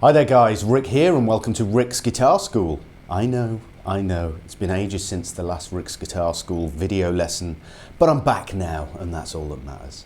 Hi there guys, Rick here and welcome to Rick's Guitar School. I know, it's been ages since the last Rick's Guitar School video lesson, but I'm back now and that's all that matters.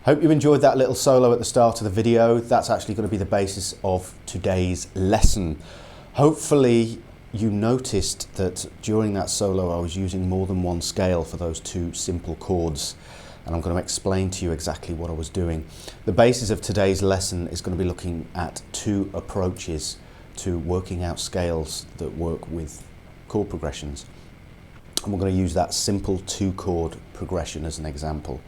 Hope you enjoyed that little solo at the start of the video. That's actually going to be the basis of today's lesson. Hopefully you noticed that during that solo I was using more than one scale for those two simple chords. And I'm going to explain to you exactly what I was doing. The basis of today's lesson is going to be looking at two approaches to working out scales that work with chord progressions. And we're going to use that simple two-chord progression as an example.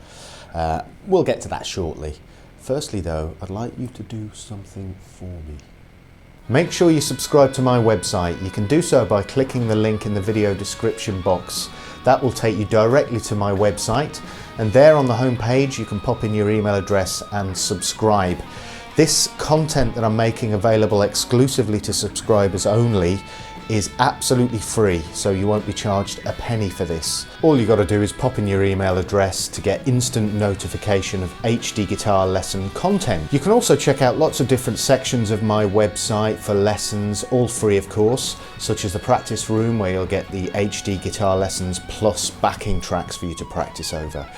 We'll get to that shortly. Firstly though, I'd like you to do something for me. Make sure you subscribe to my website. You can do so by clicking the link in the video description box. That will take you directly to my website, and there on the home page you can pop in your email address and subscribe. This content that I'm making available exclusively to subscribers only is absolutely free, so you won't be charged a penny for this. All you got to do is pop in your email address to get instant notification of HD guitar lesson content. You can also check out lots of different sections of my website for lessons, all free of course, such as the practice room where you'll get the HD guitar lessons plus backing tracks for you to practice over.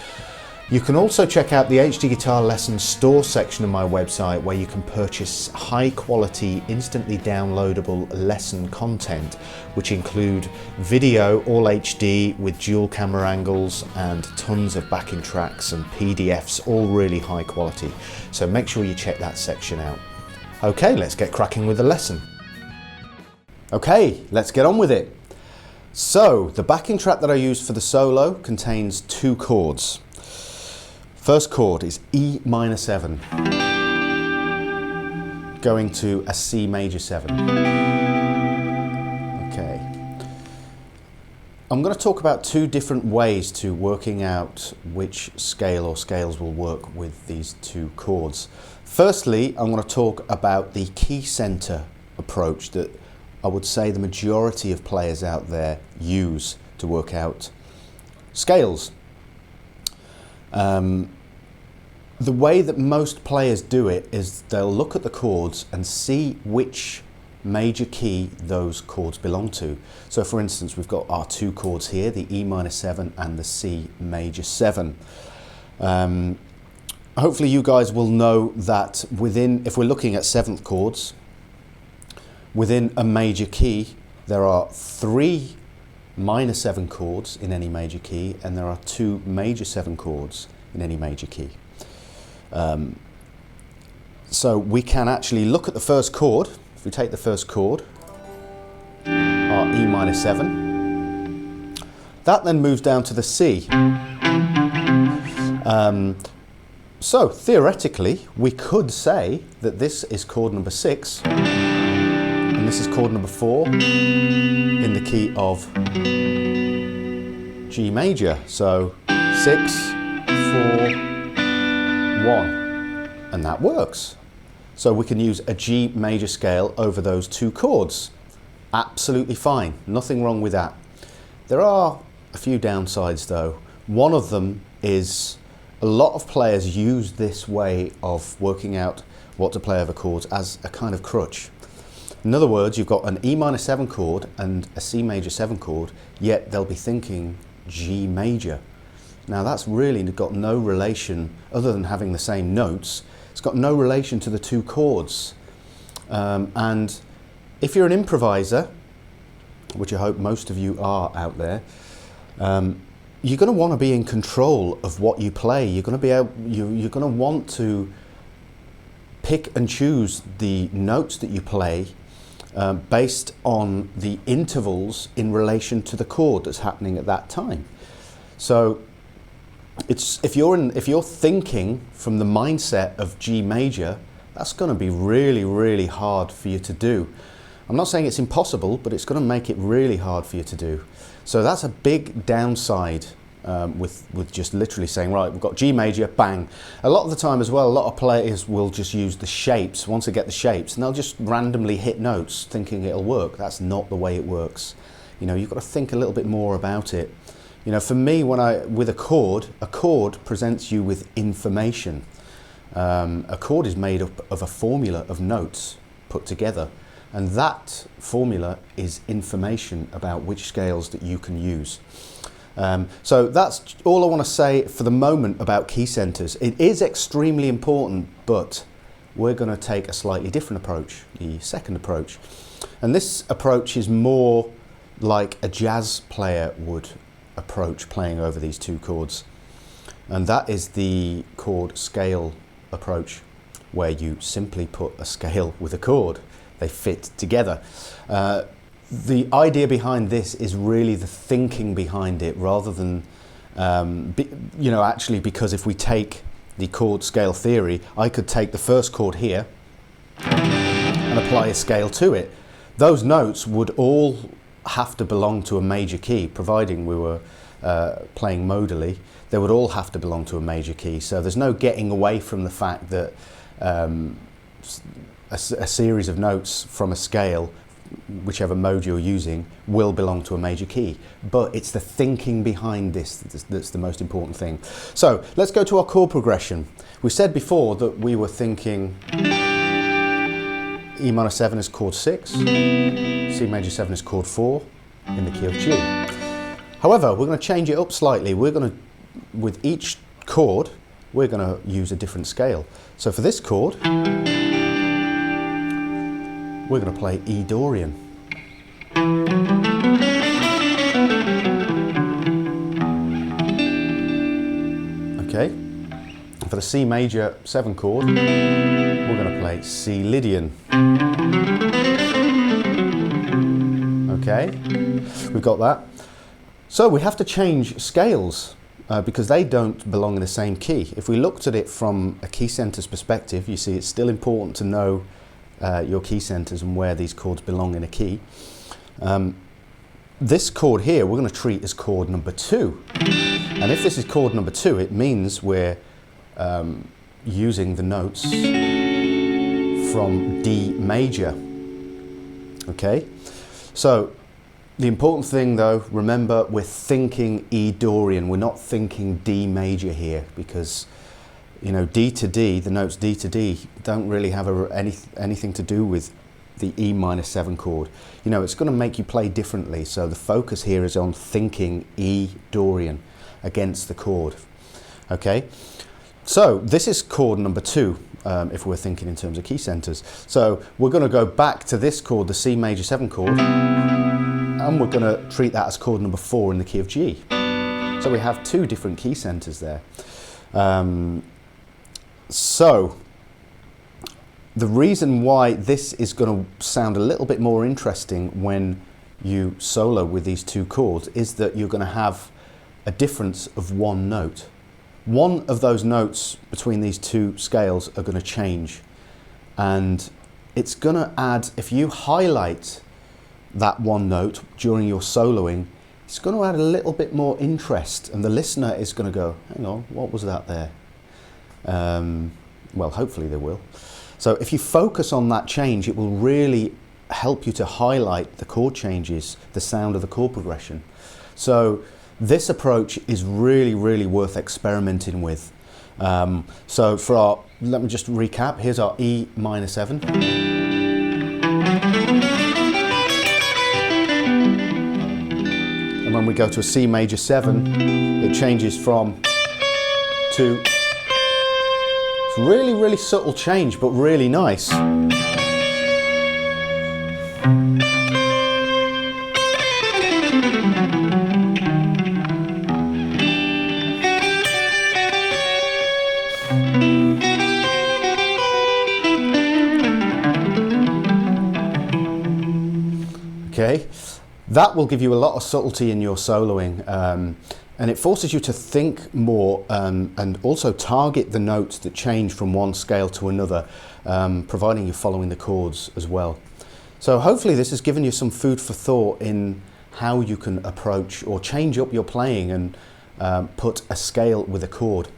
You can also check out the HD Guitar Lessons store section of my website where you can purchase high quality, instantly downloadable lesson content, which include video, all HD with dual camera angles and tons of backing tracks and PDFs, all really high quality. So make sure you check that section out. Okay, let's get cracking with the lesson. Okay, let's get on with it. So the backing track that I used for the solo contains two chords. First chord is E minor 7, going to a C major 7. Okay. I'm going to talk about two different ways to working out which scale or scales will work with these two chords. Firstly, I'm going to talk about the key center approach that I would say the majority of players out there use to work out scales. The way that most players do it is they'll look at the chords and see which major key those chords belong to. So for instance, we've got our two chords here, the E minor 7 and the C major 7. Hopefully you guys will know that if we're looking at seventh chords, within a major key, there are 3 minor 7 chords in any major key, and there are 2 major 7 chords in any major key. So we can actually look at the first chord. If we take the first chord, our E minor 7, that then moves down to the C. So theoretically, we could say that this is chord number 6, and this is chord number 4 in the key of G major. So 6, 4, 1, and that works. So we can use a G major scale over those two chords. Absolutely fine, nothing wrong with that. There are a few downsides though. One of them is a lot of players use this way of working out what to play over chords as a kind of crutch. In other words, you've got an E minor 7 chord and a C major 7 chord, yet they'll be thinking G major. Now that's really got no relation, other than having the same notes, it's got no relation to the two chords. And if you're an improviser, which I hope most of you are out there, you're going to want to be in control of what you play. You're going to want to pick and choose the notes that you play based on the intervals in relation to the chord that's happening at that time. So if you're thinking from the mindset of G major, that's going to be really, really hard for you to do. I'm not saying it's impossible, but it's going to make it really hard for you to do. So that's a big downside with just literally saying, right, we've got G major, bang. A lot of the time as well, a lot of players will just use the shapes, once they get the shapes, and they'll just randomly hit notes thinking it'll work. That's not the way it works. You know, you've got to think a little bit more about it. You know, for me, with a chord presents you with information. A chord is made up of a formula of notes. put together. And that formula is information about which scales that you can use. So that's all I want to say for the moment about key centers. It is extremely important, but we're going to take a slightly different approach, the second approach. And this approach is more like a jazz player would approach playing over these two chords. And that is the chord scale approach, where you simply put a scale with a chord. They fit together. The idea behind this is really the thinking behind it, rather than, actually, because if we take the chord scale theory, I could take the first chord here and apply a scale to it. Those notes would all have to belong to a major key, providing we were playing modally. They would all have to belong to a major key. So there's no getting away from the fact that a series of notes from a scale, whichever mode you're using, will belong to a major key. But it's the thinking behind this that's the most important thing. So let's go to our chord progression. We said before that we were thinking E minor 7 is chord 6, C major 7 is chord 4 in the key of G. However, we're going to change it up slightly. We're going to, with each chord, we're going to use a different scale. So for this chord, we're going to play E Dorian. Okay. And for the C major 7 chord, we're going to play C Lydian. Okay, we've got that. So we have to change scales because they don't belong in the same key. If we looked at it from a key centers perspective, you see it's still important to know your key centers and where these chords belong in a key. This chord here we're going to treat as chord number 2. And if this is chord number 2, it means we're using the notes from D major. Okay, so the important thing though, remember, we're thinking E Dorian, we're not thinking D major here, because D to D, the notes D to D, don't really have anything to do with the E minor 7 chord. It's going to make you play differently, so the focus here is on thinking E Dorian against the chord. Okay, so this is chord number 2, if we're thinking in terms of key centers. So we're going to go back to this chord, the C major 7 chord, and we're going to treat that as chord number 4 in the key of G. So we have 2 different key centers there. So the reason why this is going to sound a little bit more interesting when you solo with these 2 chords is that you're going to have a difference of 1 note. One of those notes between these 2 scales are going to change, and it's going to add, if you highlight that 1 note during your soloing, it's going to add a little bit more interest, and the listener is going to go, hang on, what was that there? Well, hopefully they will. So if you focus on that change, it will really help you to highlight the chord changes, the sound of the chord progression. So this approach is really, really worth experimenting with. So for our, let me just recap, here's our E minor 7. And when we go to a C major 7, it changes from to, it's really, really subtle change, but really nice. Okay, that will give you a lot of subtlety in your soloing, and it forces you to think more and also target the notes that change from one scale to another, providing you're following the chords as well. So hopefully this has given you some food for thought in how you can approach or change up your playing and put a scale with a chord.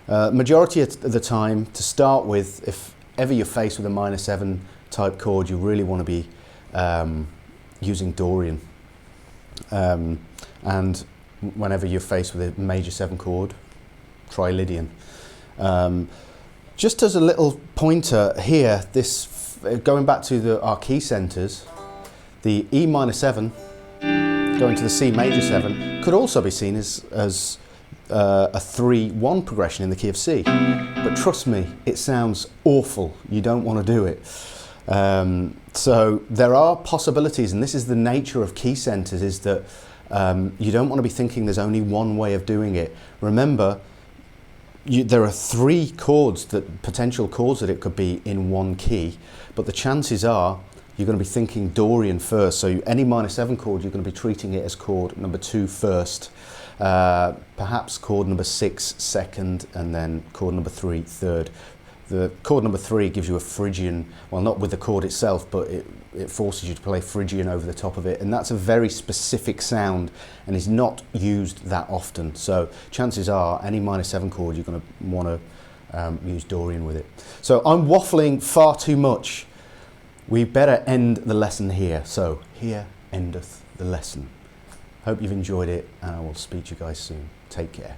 Majority of the time, to start with, if ever you're faced with a minor 7 type chord, you really want to be using Dorian. And whenever you're faced with a major 7 chord, try Lydian. Just as a little pointer here, this going back to our key centres, the E minor 7 going to the C major 7 could also be seen as a 3-1 progression in the key of C. But trust me, it sounds awful. You don't want to do it. So there are possibilities, and this is the nature of key centres, is that you don't want to be thinking there's only one way of doing it. Remember, there are 3 chords, potential chords that it could be in one key, but the chances are you're going to be thinking Dorian first. So any minor 7 chord, you're going to be treating it as chord number 2 first, perhaps chord number 6 second, and then chord number 3 third. The chord number 3 gives you a Phrygian, well, not with the chord itself, but it forces you to play Phrygian over the top of it, and that's a very specific sound and is not used that often. So chances are any minor 7 chord you're going to want to use Dorian with it. So I'm waffling far too much. We better end the lesson here. So here endeth the lesson. Hope you've enjoyed it, and I will speak to you guys soon. Take care.